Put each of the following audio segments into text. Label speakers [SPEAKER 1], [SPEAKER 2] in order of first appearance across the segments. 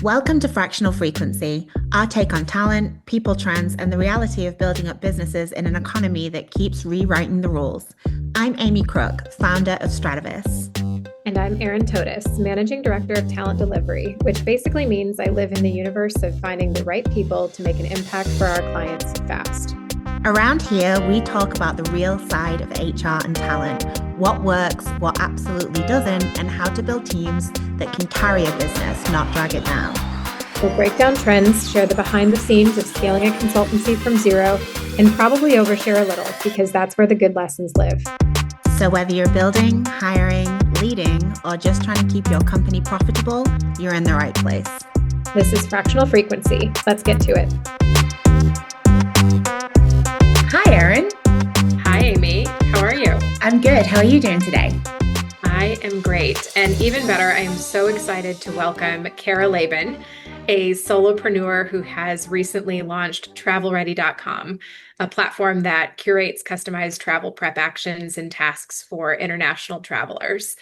[SPEAKER 1] Welcome to Fractional Frequency, our take on talent, people trends, and the reality of building up businesses in an economy that keeps rewriting the rules. I'm Amy Crook, founder of Stratavis.
[SPEAKER 2] And I'm Erin Totis, Managing Director of Talent Delivery, which basically means I live in the universe of finding the right people to make an impact for our clients fast.
[SPEAKER 1] Around here, we talk about the real side of HR and talent, what works, what absolutely doesn't, and how to build teams that can carry a business, not drag it down.
[SPEAKER 2] We'll break down trends, share the behind the scenes of scaling a consultancy from zero, and probably overshare a little because that's where the good lessons live.
[SPEAKER 1] So whether you're building, hiring, leading, or just trying to keep your company profitable, you're in the right place.
[SPEAKER 2] This is Fractional Frequency. Let's get to it.
[SPEAKER 1] Hi, Erin.
[SPEAKER 3] Hi, Amy. How are you?
[SPEAKER 1] I'm good. How are you doing today?
[SPEAKER 3] I am great. And even better, I am so excited to welcome Cara Laban, a solopreneur who has recently launched TravelReady.com, a platform that curates customized travel prep actions and tasks for international travelers.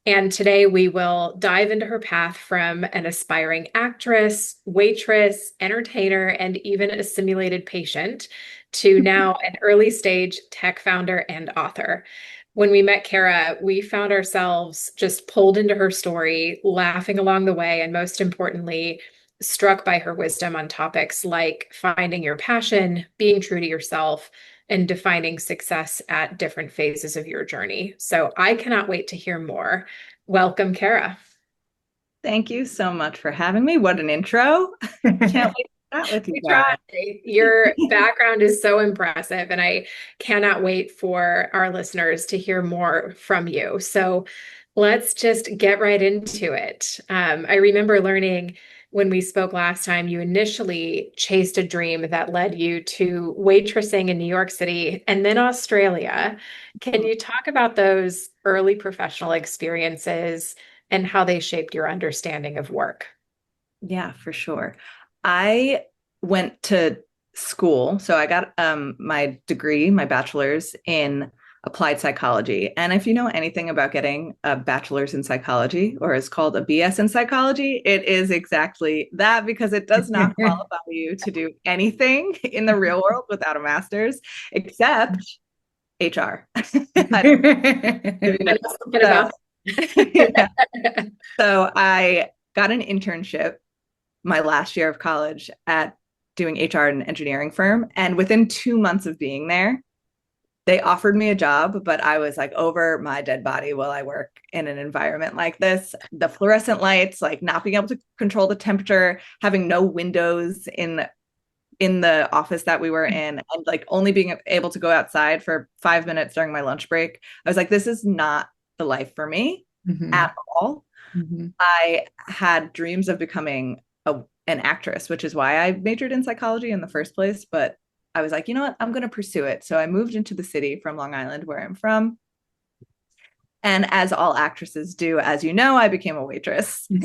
[SPEAKER 3] And today we will dive into her path from an aspiring actress, waitress, entertainer, and even a simulated patient to now an early stage tech founder and author. When we met Cara, we found ourselves just pulled into her story, laughing along the way, and most importantly, struck by her wisdom on topics like finding your passion, being true to yourself, and defining success at different phases of your journey. So I cannot wait to hear more. Welcome, Cara.
[SPEAKER 4] Thank you so much for having me. What an intro. Can't wait to chat with you guys.
[SPEAKER 3] Your background is so impressive, and I cannot wait for our listeners to hear more from you. So let's just get right into it. I remember learning when we spoke last time, you initially chased a dream that led you to waitressing in New York City and then Australia. Can you talk about those early professional experiences and how they shaped your understanding of work?
[SPEAKER 4] Yeah, for sure. I went to school. So I got my degree, my bachelor's in applied psychology. And if you know anything about getting a bachelor's in psychology, or is called a BS in psychology, it is exactly that, because it does not qualify you to do anything in the real world without a master's, except HR. So I got an internship my last year of college at doing HR at an engineering firm. And within 2 months of being there, they offered me a job, but I was like, over my dead body will I work in an environment like this. The fluorescent lights, like not being able to control the temperature, having no windows in the office that we were in, and like only being able to go outside for 5 minutes during my lunch break. I was like, this is not the life for me at all. I had dreams of becoming an actress, which is why I majored in psychology in the first place. But I was like, you know what? I'm going to pursue it. So I moved into the city from Long Island, where I'm from. And as all actresses do, as you know, I became a waitress. And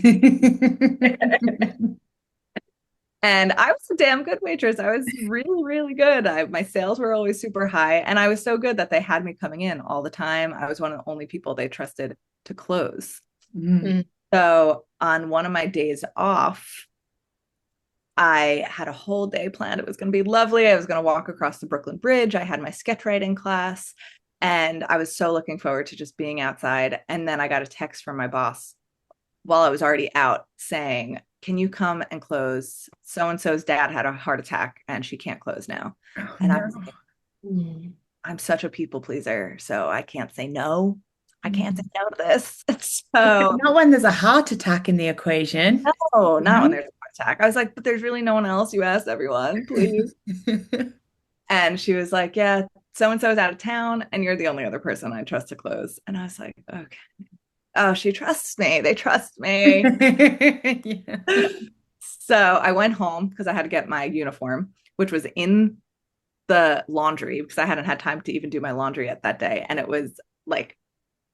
[SPEAKER 4] I was a damn good waitress. I was really, really good. My sales were always super high. And I was so good that they had me coming in all the time. I was one of the only people they trusted to close. So on one of my days off, I had a whole day planned. It was going to be lovely. I was going to walk across the Brooklyn Bridge. I had my sketch writing class, and I was so looking forward to just being outside. And then I got a text from my boss while I was already out saying, can you come and close? So-and-so's dad had a heart attack and she can't close now. And I was like, I'm such a people pleaser, so I can't say no. I can't say no to this. So
[SPEAKER 1] not when there's a heart attack in the equation.
[SPEAKER 4] No, not when there's a heart attack. I was like, but there's really no one else. You asked everyone, please. And she was like, yeah, so-and-so is out of town and you're the only other person I trust to close. And I was like, okay. Oh, she trusts me. They trust me. Yeah. So I went home because I had to get my uniform, which was in the laundry because I hadn't had time to even do my laundry yet that day. And it was like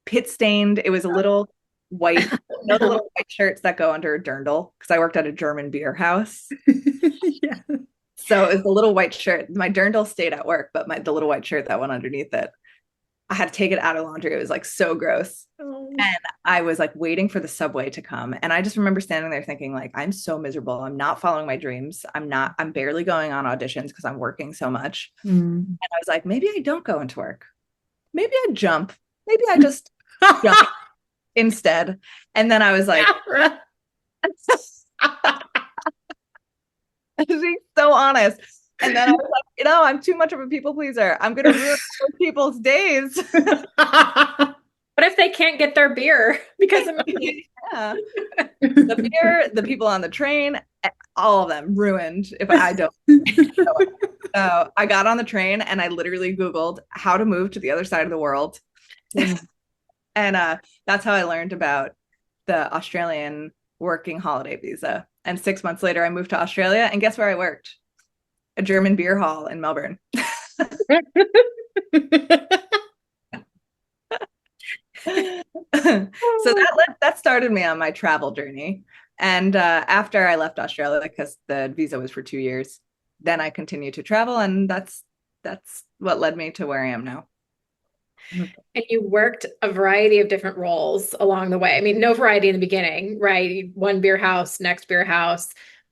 [SPEAKER 4] pit stained. It was a little white, the little white shirts that go under a dirndl, because I worked at a German beer house.
[SPEAKER 1] Yeah.
[SPEAKER 4] So it was the little white shirt. My dirndl stayed at work, but the little white shirt that went underneath it I had to take it out of laundry. It was like so gross.
[SPEAKER 3] Oh.
[SPEAKER 4] And I was like waiting for the subway to come. And I just remember standing there thinking, like, I'm so miserable. I'm not following my dreams. I'm barely going on auditions because I'm working so much. And I was like, maybe I don't go into work. Maybe I jump. Maybe I just jump instead. And then I was like, being so honest. And then I was like, I'm too much of a people pleaser. I'm going to ruin other people's days.
[SPEAKER 3] What if they can't get their beer because of me?
[SPEAKER 4] Yeah. The beer, the people on the train, all of them ruined if I don't. So I got on the train and I literally Googled how to move to the other side of the world. And that's how I learned about the Australian working holiday visa. And 6 months later, I moved to Australia. And guess where I worked? A German beer hall in Melbourne. So that started me on my travel journey. And after I left Australia, because the visa was for 2 years, then I continued to travel, and that's what led me to where I am now.
[SPEAKER 3] And you worked a variety of different roles along the way. I mean, no variety in the beginning, right? One beer house, next beer house,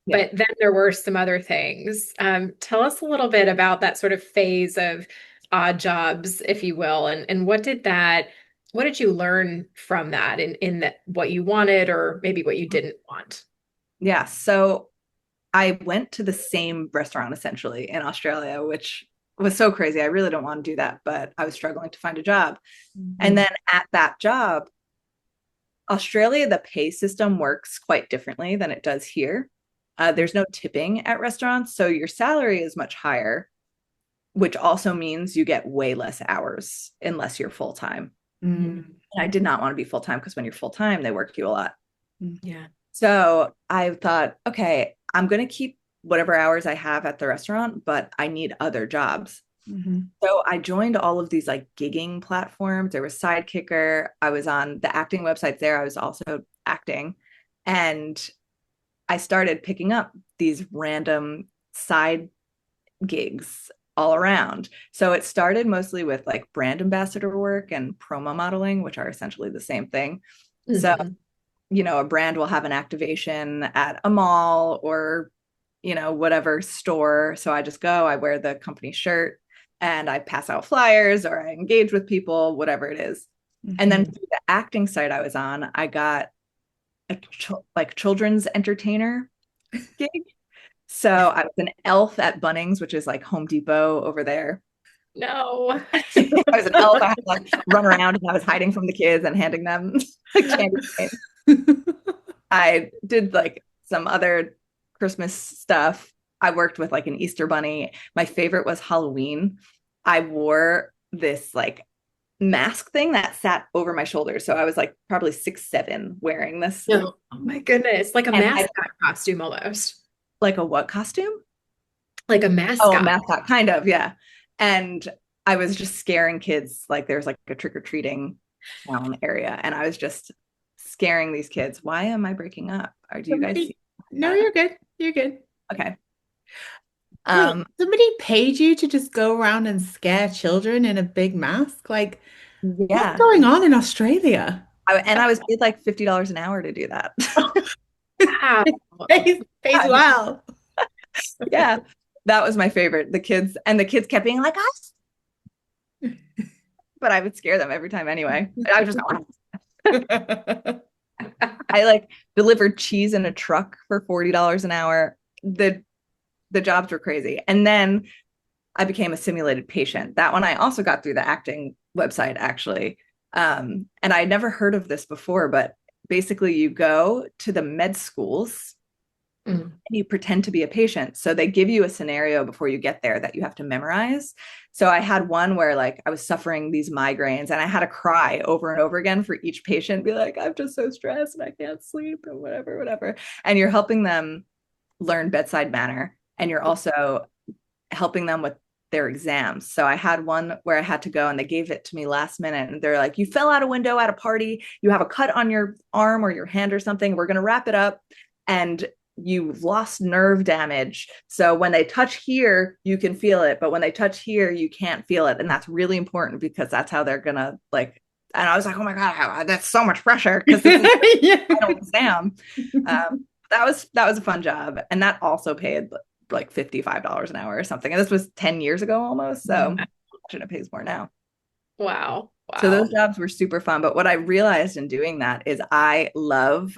[SPEAKER 3] but then there were some other things. Tell us a little bit about that sort of phase of odd jobs, if you will, and what did you learn from that in that what you wanted or maybe what you didn't want?
[SPEAKER 4] Yeah. So I went to the same restaurant essentially in Australia, which was so crazy. I really don't want to do that, but I was struggling to find a job. And then at that job, Australia, the pay system works quite differently than it does here. There's no tipping at restaurants, so your salary is much higher, which also means you get way less hours unless you're full-time. And I did not want to be full-time because when you're full-time, they work you a lot.
[SPEAKER 3] Yeah.
[SPEAKER 4] So I thought, okay, I'm going to keep whatever hours I have at the restaurant, but I need other jobs. So I joined all of these like gigging platforms. There was Sidekicker. I was on the acting websites there. I was also acting. And I started picking up these random side gigs all around. So it started mostly with like brand ambassador work and promo modeling, which are essentially the same thing. So, a brand will have an activation at a mall or, whatever store. So I just go, I wear the company shirt and I pass out flyers or I engage with people, whatever it is. And then through the acting site I was on, I got a children's entertainer gig. So I was an elf at Bunnings, which is like Home Depot over there.
[SPEAKER 3] No.
[SPEAKER 4] I was an elf. I had to like run around and I was hiding from the kids and handing them like candy canes. I did like some other Christmas stuff. I worked with like an Easter bunny. My favorite was Halloween. I wore this like mask thing that sat over my shoulders. So I was like probably 6'7" wearing this.
[SPEAKER 3] No. Oh my goodness. Like a mascot costume almost.
[SPEAKER 4] Like a what costume?
[SPEAKER 3] Like a mascot.
[SPEAKER 4] Oh, a mascot, kind of, yeah. And I was just scaring kids. Like there's like a trick-or-treating town area. And I was just scaring these kids. Why am I breaking up? Or do you guys see?
[SPEAKER 1] No, you're good. You're good.
[SPEAKER 4] Okay.
[SPEAKER 1] Wait, somebody paid you to just go around and scare children in a big mask? Like, what's going on in Australia?
[SPEAKER 4] I was paid like $50 an hour to do that.
[SPEAKER 3] Wow.
[SPEAKER 1] Pays well.
[SPEAKER 4] Yeah, that was my favorite. The kids kept being like us, but I would scare them every time anyway. I was just I like delivered cheese in a truck for $40 an hour. The jobs were crazy. And then I became a simulated patient. That one I also got through the acting website, actually. And I had never heard of this before, but basically you go to the med schools and you pretend to be a patient. So they give you a scenario before you get there that you have to memorize. So I had one where like I was suffering these migraines and I had to cry over and over again for each patient, be like, I'm just so stressed and I can't sleep and whatever. And you're helping them learn bedside manner. And you're also helping them with their exams. So I had one where I had to go and they gave it to me last minute. And they're like, you fell out a window at a party. You have a cut on your arm or your hand or something. We're going to wrap it up. And you've lost nerve damage. So when they touch here, you can feel it, but when they touch here, you can't feel it. And that's really important because that's how they're gonna like. And I was like, oh my God, that's so much pressure because this is
[SPEAKER 1] Yeah.
[SPEAKER 4] final exam. That was a fun job. And that also paid like $55 an hour or something. And this was 10 years ago almost. So it pays more now.
[SPEAKER 3] Wow.
[SPEAKER 4] So
[SPEAKER 3] Wow.
[SPEAKER 4] those jobs were super fun. But what I realized in doing that is I love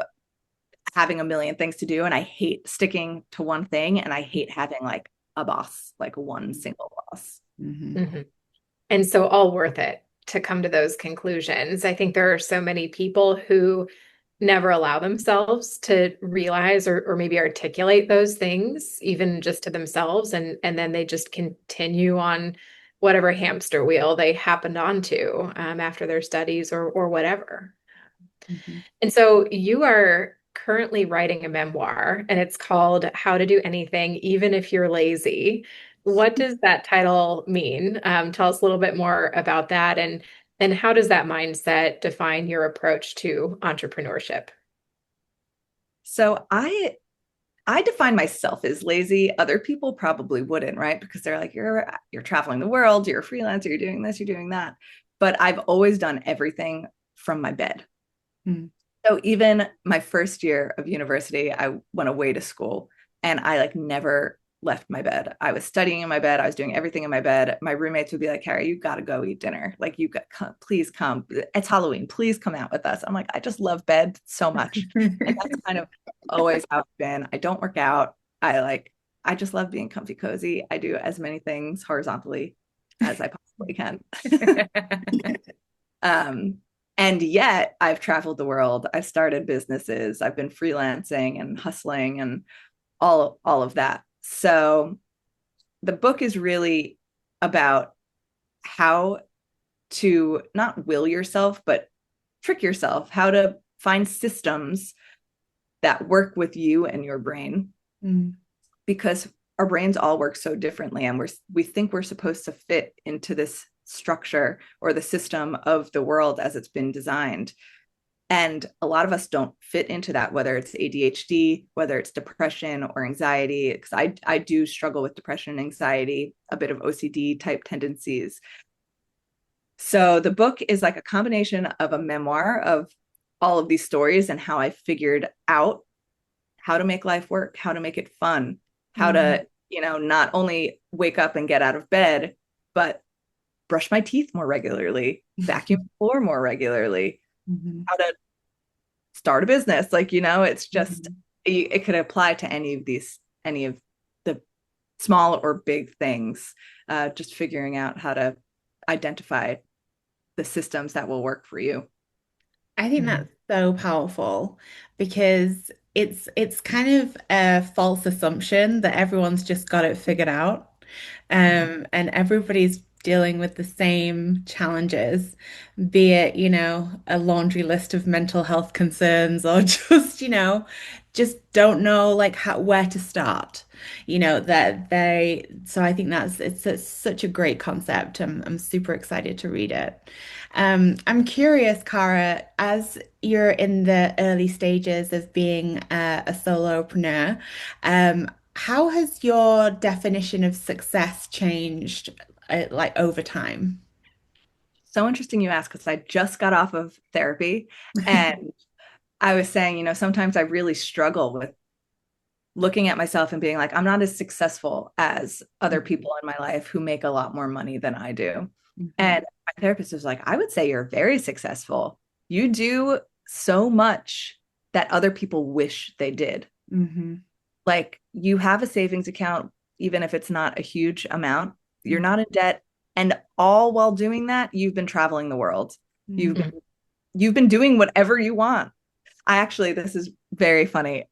[SPEAKER 4] having a million things to do and I hate sticking to one thing and I hate having like a boss, like one single boss.
[SPEAKER 3] Mhm. And so all worth it to come to those conclusions. I think there are so many people who never allow themselves to realize or maybe articulate those things, even just to themselves. And then they just continue on whatever hamster wheel they happened onto after their studies or whatever. And so you are currently writing a memoir, and it's called How to Do Anything, Even If You're Lazy. What does that title mean? Tell us a little bit more about that, and how does that mindset define your approach to entrepreneurship?
[SPEAKER 4] So I define myself as lazy. Other people probably wouldn't, right? Because they're like, you're traveling the world, you're a freelancer, you're doing this, you're doing that. But I've always done everything from my bed.
[SPEAKER 1] Mm.
[SPEAKER 4] So even my first year of university, I went away to school and I like never left my bed. I was studying in my bed. I was doing everything in my bed. My roommates would be like, Cara, you got to go eat dinner. Like please come. It's Halloween. Please come out with us. I'm like, I just love bed so much. And that's kind of always how it's been. I don't work out. I just love being comfy cozy. I do as many things horizontally as I possibly can. And yet I've traveled the world. I've started businesses. I've been freelancing and hustling and all of that. So the book is really about how to not will yourself, but trick yourself, how to find systems that work with you and your brain. Because our brains all work so differently and we think we're supposed to fit into this structure or the system of the world as it's been designed. And a lot of us don't fit into that, whether it's ADHD, whether it's depression or anxiety, because I do struggle with depression and anxiety, a bit of OCD type tendencies. So the book is like a combination of a memoir of all of these stories and how I figured out how to make life work, how to make it fun, how to, not only wake up and get out of bed, but brush my teeth more regularly, vacuum the floor more regularly, how to start a business. Like, it's just, it could apply to any of the small or big things, just figuring out how to identify the systems that will work for you.
[SPEAKER 1] I think that's so powerful because it's kind of a false assumption that everyone's just got it figured out. And everybody's dealing with the same challenges, be it, a laundry list of mental health concerns or just don't know like where to start. So I think it's such a great concept. I'm super excited to read it. I'm curious, Cara, as you're in the early stages of being a solopreneur, how has your definition of success changed, like over time?
[SPEAKER 4] So interesting you ask, because I just got off of therapy and I was saying, sometimes I really struggle with looking at myself and being like, I'm not as successful as other people in my life who make a lot more money than I do. And my therapist was like, I would say you're very successful. You do so much that other people wish they did. Like you have a savings account, even if it's not a huge amount, you're not in debt. And all while doing that, you've been traveling the world. You've been doing whatever you want. This is very funny.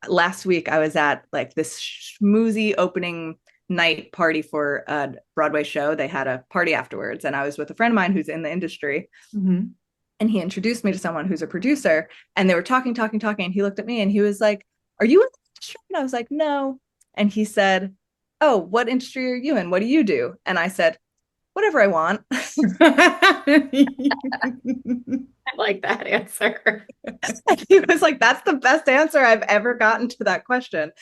[SPEAKER 4] Last week I was at like this schmoozy opening night party for a Broadway show. They had a party afterwards and I was with a friend of mine who's in the industry. And he introduced me to someone who's a producer and they were talking. And he looked at me and he was like, are you in the industry? And I was like, no. And he said, oh, what industry are you in? What do you do? And I said, whatever I want.
[SPEAKER 3] I like that answer.
[SPEAKER 4] He was like, that's the best answer I've ever gotten to that question.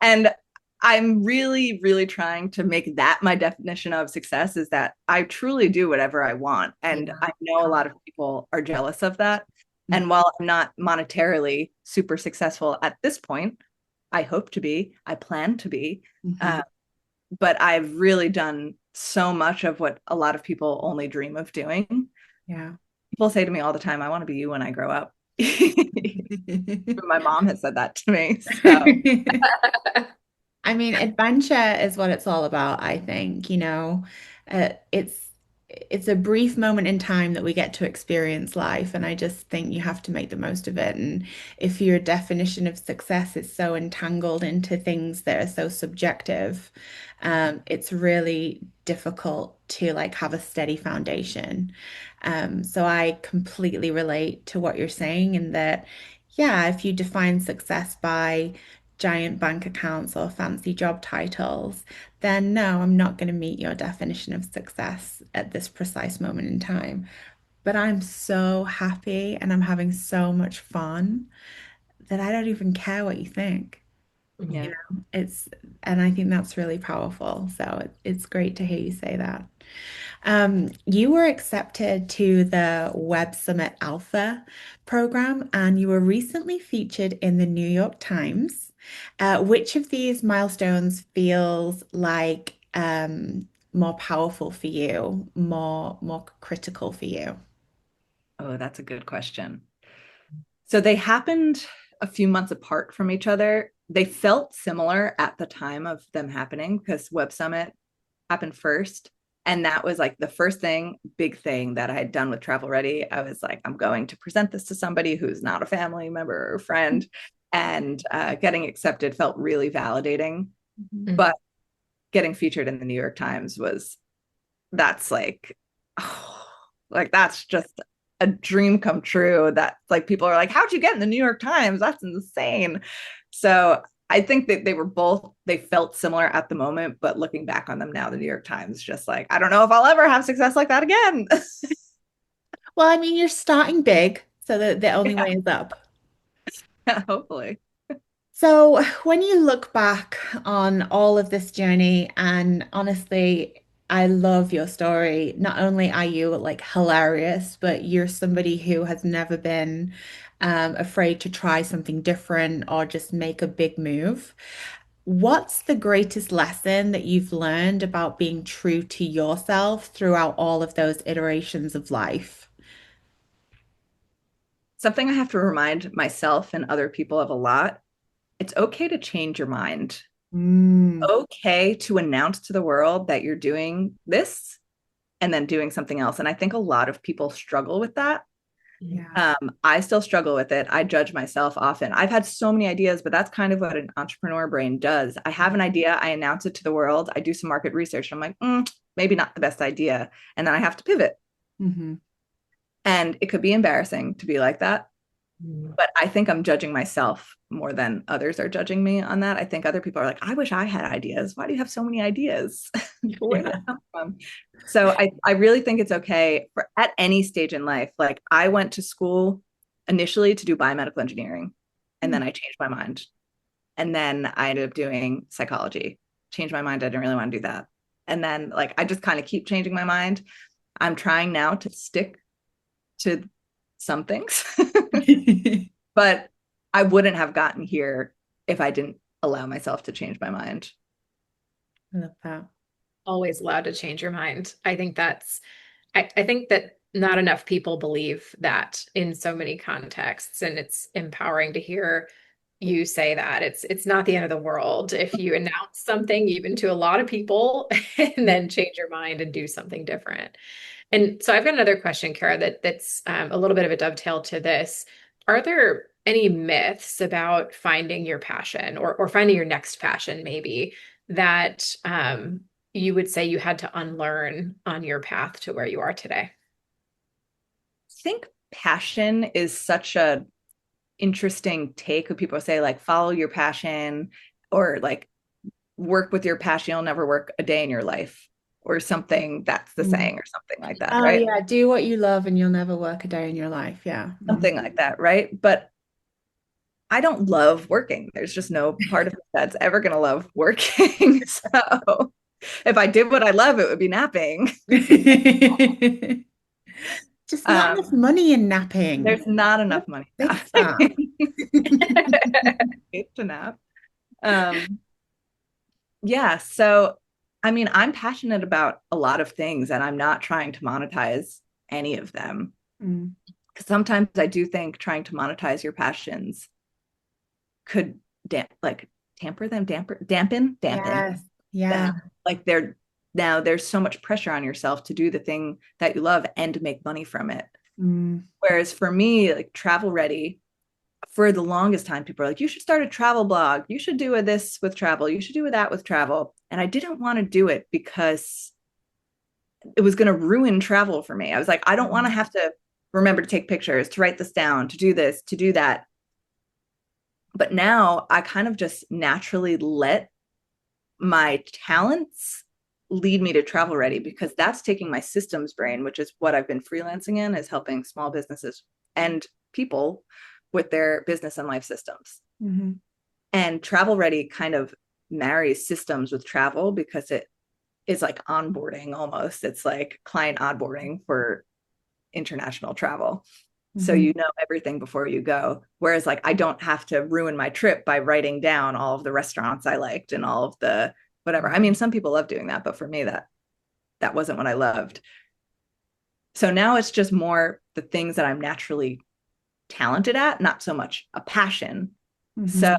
[SPEAKER 4] And I'm really, really trying to make that my definition of success, is that I truly do whatever I want. And
[SPEAKER 1] Yeah.
[SPEAKER 4] I know a lot of people are jealous of that.
[SPEAKER 1] Mhm.
[SPEAKER 4] And while I'm not monetarily super successful at this point, I hope to be, I plan to be.
[SPEAKER 1] Mhm.
[SPEAKER 4] Uh, but I've really done so much of what a lot of people only dream of doing.
[SPEAKER 1] Yeah.
[SPEAKER 4] People say to me all the time, I want to be you when I grow up. My mom has said that to me. So
[SPEAKER 1] I mean, adventure is what it's all about, I think, Uh, it's it's a brief moment in time that we get to experience life, and I just think you have to make the most of it. And if your definition of success is so entangled into things that are so subjective, it's really difficult to like have a steady foundation. So I completely relate to what you're saying in that, yeah, if you define success by giant bank accounts or fancy job titles, then no, I'm not going to meet your definition of success at this precise moment in time. But I'm so happy and I'm having so much fun that I don't even care what you think.
[SPEAKER 4] yeah.
[SPEAKER 1] It's, and I think that's really powerful. So it's great to hear you say that. You were accepted to the Web Summit Alpha program, and you were recently featured in the New York Times. Which of these milestones feels like more powerful for you, more critical for you?
[SPEAKER 4] Oh, that's a good question. So they happened a few months apart from each other. They felt similar at the time of them happening because Web Summit happened first. And that was like the first thing, big thing that I had done with Travel Ready. I was like, I'm going to present this to somebody who's not a family member or friend. And getting accepted felt really validating.
[SPEAKER 1] Mhm.
[SPEAKER 4] But getting featured in the New York Times was, that's like, oh, like that's just a dream come true. That like people are like, how'd you get in the New York Times? That's insane. So I think that they were both, they felt similar at the moment, but looking back on them now, the New York Times just like, I don't know if I'll ever have success like that again.
[SPEAKER 1] Well, I mean, you're starting big, so the only
[SPEAKER 4] Yeah,
[SPEAKER 1] way is up.
[SPEAKER 4] hopefully.
[SPEAKER 1] So, when you look back on all of this journey, and honestly, I love your story. Not only are you like hilarious, but you're somebody who has never been afraid to try something different or just make a big move. What's the greatest lesson that you've learned about being true to yourself throughout all of those iterations of life?
[SPEAKER 4] Something I have to remind myself and other people of a lot. It's okay to change your mind.
[SPEAKER 1] Mm,
[SPEAKER 4] Okay to announce to the world that you're doing this and then doing something else. And I think a lot of people struggle with that.
[SPEAKER 1] yeah.
[SPEAKER 4] I still struggle with it. I judge myself often. I've had so many ideas, but that's kind of what an entrepreneur brain does. I have an idea, I announce it to the world, I do some market research, and I'm like, maybe not the best idea. And then I have to pivot.
[SPEAKER 1] Hmm.
[SPEAKER 4] And it could be embarrassing to be like that.
[SPEAKER 3] Mhm.
[SPEAKER 4] But I think I'm judging myself more than others are judging me on that. I think other people are like, I wish I had ideas. Why do you have so many ideas? Where did
[SPEAKER 3] Yeah.
[SPEAKER 4] that come from? So I really think it's okay for at any stage in life. Like I went to school initially to do biomedical engineering, and then I changed my mind. And then I ended up doing psychology. Changed my mind. I didn't really want to do that. And then like I just kind of keep changing my mind. I'm trying now to stick to some things. But I wouldn't have gotten here if I didn't allow myself to change my mind.
[SPEAKER 1] I love that.
[SPEAKER 3] Always allowed to change your mind. I think that not enough people believe that in so many contexts, and it's empowering to hear you say that. It's not the end of the world if you announce something even to a lot of people and then change your mind and do something different. And so I've got another question, Kara, that's a little bit of a dovetail to this. Are there any myths about finding your passion or finding your next passion, maybe, that you would say you had to unlearn on your path to where you are today?
[SPEAKER 4] I think passion is such a interesting take when people say like follow your passion or like work with your passion, you'll never work a day in your life or something that's the
[SPEAKER 1] Mm.
[SPEAKER 4] saying or something like that,
[SPEAKER 1] Oh
[SPEAKER 4] right?
[SPEAKER 1] yeah, do what you love and you'll never work a day in your life. Yeah.
[SPEAKER 4] Something like that, right? But I don't love working. There's just no part of me that's ever going to love working. So if I did what I love, it would be napping.
[SPEAKER 1] Mhm. Just not enough
[SPEAKER 4] Um,
[SPEAKER 1] money in napping.
[SPEAKER 4] there's not enough money
[SPEAKER 1] Fix that.
[SPEAKER 4] to nap. Um, yeah. So, I mean, I'm passionate about a lot of things and I'm not trying to monetize any of them.
[SPEAKER 1] Mm.
[SPEAKER 4] Because sometimes I do think trying to monetize your passions could like dampen
[SPEAKER 1] Yes. Yeah.
[SPEAKER 4] them. Like they're now there's so much pressure on yourself to do the thing that you love and to make money from it.
[SPEAKER 1] Mm.
[SPEAKER 4] Whereas for me, like Travel Ready, for the longest time, people are like, you should start a travel blog. You should do a this with travel. You should do a that with travel. And I didn't want to do it because it was going to ruin travel for me. I was like, I don't want to have to remember to take pictures, to write this down, to do this, to do that. But now I kind of just naturally let my talents lead me to Travel Ready because that's taking my systems brain, which is what I've been freelancing in, is helping small businesses and people with their business and life systems.
[SPEAKER 1] Mm-hmm.
[SPEAKER 4] And Travel Ready kind of marries systems with travel because it is like onboarding almost. It's like client onboarding for international travel. So
[SPEAKER 1] Mm-hmm.
[SPEAKER 4] you know everything before you go. Whereas like I don't have to ruin my trip by writing down all of the restaurants I liked and all of the whatever. I mean, some people love doing that, but for me that wasn't what I loved. So now it's just more the things that I'm naturally talented at, not so much a passion.
[SPEAKER 1] Mm-hmm.
[SPEAKER 4] So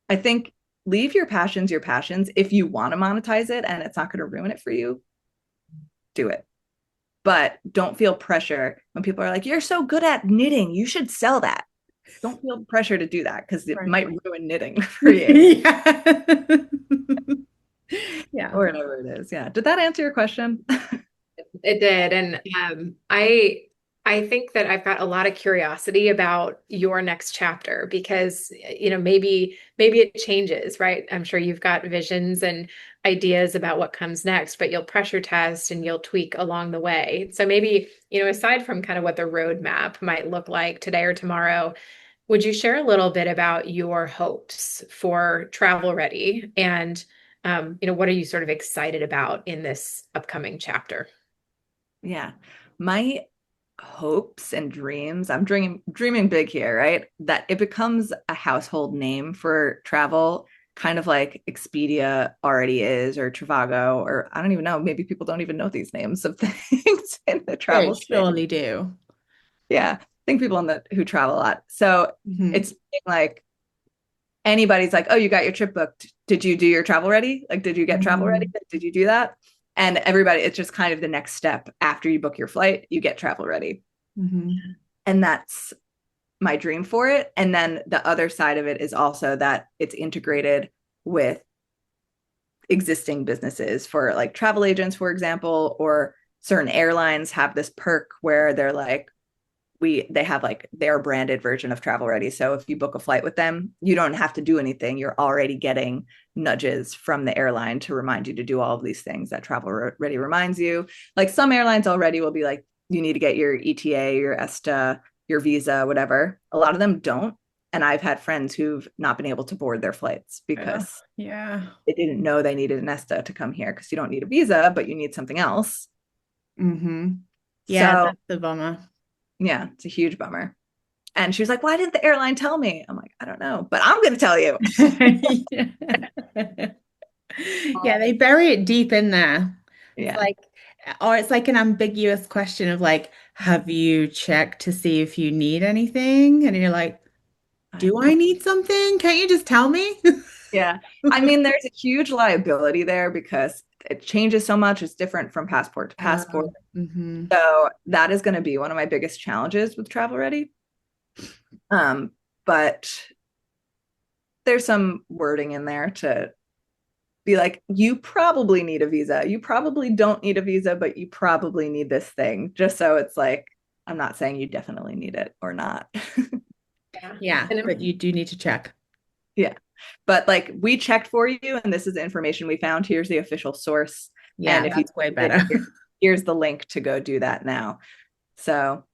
[SPEAKER 4] I think leave your passions your passions. If you want to monetize it and it's not going to ruin it for you, do it. But don't feel pressure when people are like, you're so good at knitting. You should sell that. Don't feel pressure to do that because it
[SPEAKER 1] Right.
[SPEAKER 4] might ruin knitting for you
[SPEAKER 1] Yeah. Yeah.
[SPEAKER 4] or whatever it is. Yeah. Did that answer your question?
[SPEAKER 3] It did. And I think that I've got a lot of curiosity about your next chapter because maybe it changes, right? I'm sure you've got visions and ideas about what comes next, but you'll pressure test and you'll tweak along the way. So maybe, aside from kind of what the roadmap might look like today or tomorrow, would you share a little bit about your hopes for Travel Ready and what are you sort of excited about in this upcoming chapter?
[SPEAKER 4] Yeah. My hopes and dreams, I'm dreaming big here, right? That it becomes a household name for travel, kind of like Expedia already is, or Trivago, or I don't even know, maybe people don't even know these names of things in the
[SPEAKER 1] They
[SPEAKER 4] travel space.
[SPEAKER 1] surely do.
[SPEAKER 4] Yeah. I think people in the who travel a lot. So
[SPEAKER 1] Mm-hmm.
[SPEAKER 4] it's like anybody's like, oh, you got your trip booked. Did you do your travel ready? Like, did you get travel ready?
[SPEAKER 1] Mm-hmm.
[SPEAKER 4] Did you do that? And everybody, it's just kind of the next step after you book your flight, you get travel ready.
[SPEAKER 1] Mm-hmm.
[SPEAKER 4] And that's my dream for it. And then the other side of it is also that it's integrated with existing businesses for like travel agents, for example, or certain airlines have this perk where they're like, they have like their branded version of Travel Ready. So if you book a flight with them, you don't have to do anything. You're already getting nudges from the airline to remind you to do all of these things that Travel Ready reminds you. Like some airlines already will be like, you need to get your ETA, your ESTA, your visa, whatever. A lot of them don't. And I've had friends who've not been able to board their flights
[SPEAKER 1] Yeah.
[SPEAKER 4] because
[SPEAKER 1] Yeah.
[SPEAKER 4] they didn't know they needed an ESTA to come here because you don't need a visa, but you need something else.
[SPEAKER 1] Mm-hmm. Yeah,
[SPEAKER 4] So
[SPEAKER 1] that's the bummer.
[SPEAKER 4] yeah, it's a huge bummer. And she was like, why didn't the airline tell me? I'm like, I don't know, but I'm going to tell you.
[SPEAKER 1] Yeah. Yeah, they bury it deep in there. It's
[SPEAKER 4] Yeah.
[SPEAKER 1] like, or it's like an ambiguous question of like, have you checked to see if you need anything? And you're like, do I need something? Can't you just tell me?
[SPEAKER 4] Yeah. I mean, there's a huge liability there because it changes so much. It's different from passport to passport.
[SPEAKER 1] Mm-hmm.
[SPEAKER 4] So that is going to be one of my biggest challenges with Travel Ready. But there's some wording in there to be like, you probably need a visa. You probably don't need a visa, but you probably need this thing. Just so it's like, I'm not saying you definitely need it or not.
[SPEAKER 3] Yeah.
[SPEAKER 1] Yeah,
[SPEAKER 3] And
[SPEAKER 1] but you do need to check.
[SPEAKER 4] Yeah. But like we checked for you and this is the information we found. Here's the official source. And
[SPEAKER 1] Yeah,
[SPEAKER 4] if you
[SPEAKER 1] that's way better.
[SPEAKER 4] here's the link to go do that now. So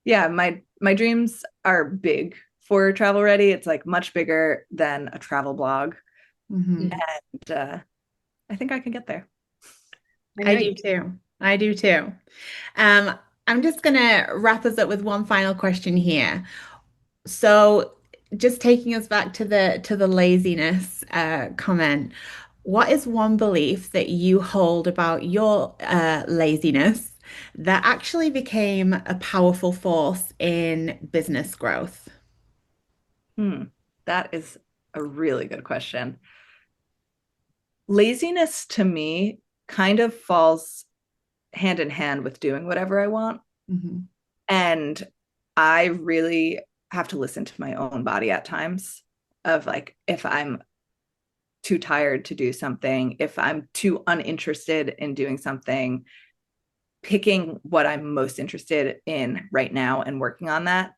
[SPEAKER 4] yeah, my dreams are big for Travel Ready. It's like much bigger than a travel blog.
[SPEAKER 1] Mhm.
[SPEAKER 4] And I think I can get there.
[SPEAKER 3] I
[SPEAKER 1] I
[SPEAKER 3] know
[SPEAKER 1] do
[SPEAKER 3] you.
[SPEAKER 1] too. I do too. Um, I'm just gonna wrap us up with one final question here. So, just taking us back to the laziness comment, what is one belief that you hold about your laziness that actually became a powerful force in business growth?
[SPEAKER 4] Hmm. That is a really good question. Laziness to me kind of falls hand in hand with doing whatever I want.
[SPEAKER 1] Hmm.
[SPEAKER 4] And I really have to listen to my own body at times of like if I'm too tired to do something, if I'm too uninterested in doing something, picking what I'm most interested in right now and working on that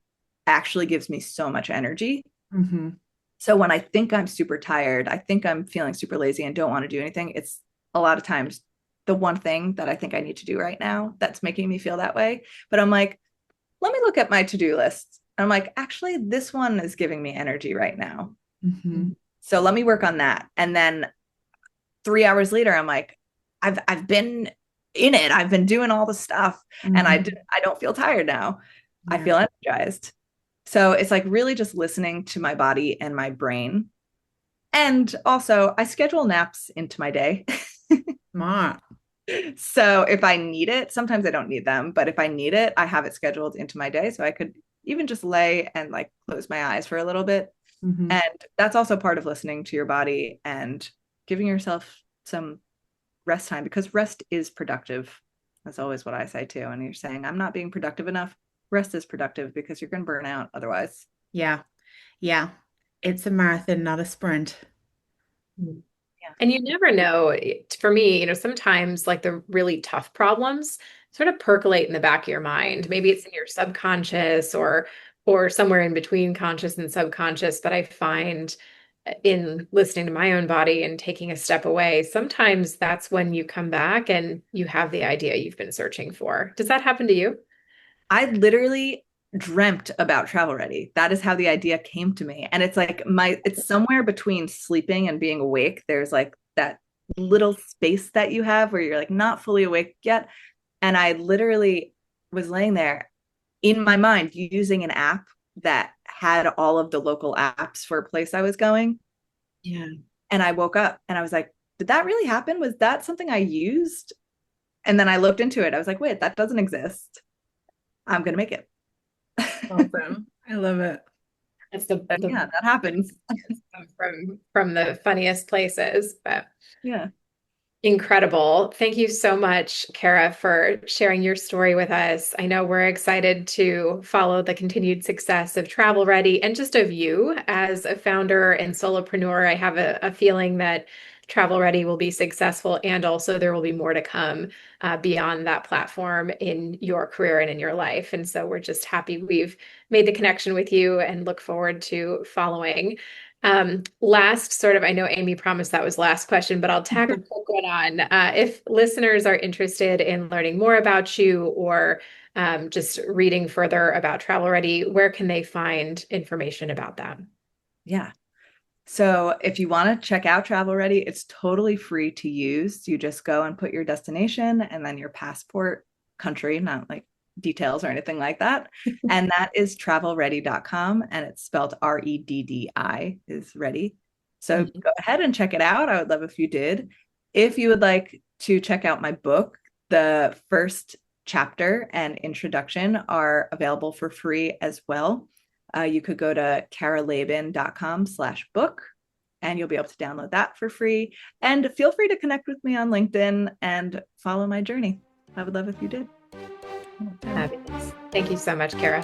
[SPEAKER 4] actually gives me so much energy.
[SPEAKER 1] Hmm.
[SPEAKER 4] So when I think I'm super tired, I think I'm feeling super lazy and don't want to do anything, it's a lot of times the one thing that I think I need to do right now that's making me feel that way. But I'm like, let me look at my to-do list. I'm like, actually, this one is giving me energy right now.
[SPEAKER 1] Hmm.
[SPEAKER 4] So let me work on that. And then 3 hours later, I'm like, I've been in it. I've been doing all the stuff, and
[SPEAKER 1] Hmm.
[SPEAKER 4] I don't feel tired now. I
[SPEAKER 1] Yeah.
[SPEAKER 4] feel energized. So it's like really just listening to my body and my brain. And also, I schedule naps into my day.
[SPEAKER 1] Smart.
[SPEAKER 4] So if I need it, sometimes I don't need them, but if I need it, I have it scheduled into my day. So I could even just lay and like close my eyes for a little bit.
[SPEAKER 1] Hmm.
[SPEAKER 4] And that's also part of listening to your body and giving yourself some rest time because rest is productive. That's always what I say too. And you're saying, I'm not being productive enough. Rest is productive because you're going to burn out otherwise.
[SPEAKER 1] Yeah. Yeah. It's a marathon, not a sprint.
[SPEAKER 4] Yeah.
[SPEAKER 3] And you never know. For me, sometimes like the really tough problems sort of percolate in the back of your mind. Maybe it's in your subconscious or somewhere in between conscious and subconscious. But I find in listening to my own body and taking a step away, sometimes that's when you come back and you have the idea you've been searching for. Does that happen to you?
[SPEAKER 4] I literally dreamt about Travel Ready. That is how the idea came to me. And it's like it's somewhere between sleeping and being awake. There's like that little space that you have where you're like not fully awake yet. And I literally was laying there in my mind using an app that had all of the local apps for a place I was going.
[SPEAKER 1] Yeah.
[SPEAKER 4] And I woke up and I was like, did that really happen? Was that something I used? And then I looked into it. I was like, wait, that doesn't exist. I'm going to make it.
[SPEAKER 1] Awesome. I love it.
[SPEAKER 3] That's the
[SPEAKER 4] And
[SPEAKER 3] the
[SPEAKER 4] yeah, that happens.
[SPEAKER 3] from the funniest places, but
[SPEAKER 4] Yeah.
[SPEAKER 3] incredible. Thank you so much, Cara, for sharing your story with us. I know we're excited to follow the continued success of Travel Ready and just of you as a founder and solopreneur. I have a feeling that Travel Ready will be successful and also there will be more to come beyond that platform in your career and in your life. And so we're just happy we've made the connection with you and look forward to following. Last sort of, I know Amy promised that was last question, but I'll tack a quick one on. If listeners are interested in learning more about you or just reading further about Travel Ready, where can they find information about that?
[SPEAKER 4] Yeah. So if you want to check out Travel Ready, it's totally free to use. You just go and put your destination and then your passport country, not like details or anything like that. And that is travelready.com and it's spelled REDDI is ready. So
[SPEAKER 3] Mhm.
[SPEAKER 4] go ahead and check it out. I would love if you did. If you would like to check out my book, the first chapter and introduction are available for free as well. You could go to caralaban.com/book and you'll be able to download that for free. And feel free to connect with me on LinkedIn and follow my journey. I would love if you did.
[SPEAKER 3] Fabulous. Thank you so much, Cara.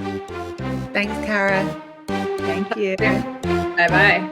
[SPEAKER 1] Thanks, Cara.
[SPEAKER 4] Thank you.
[SPEAKER 3] Bye bye.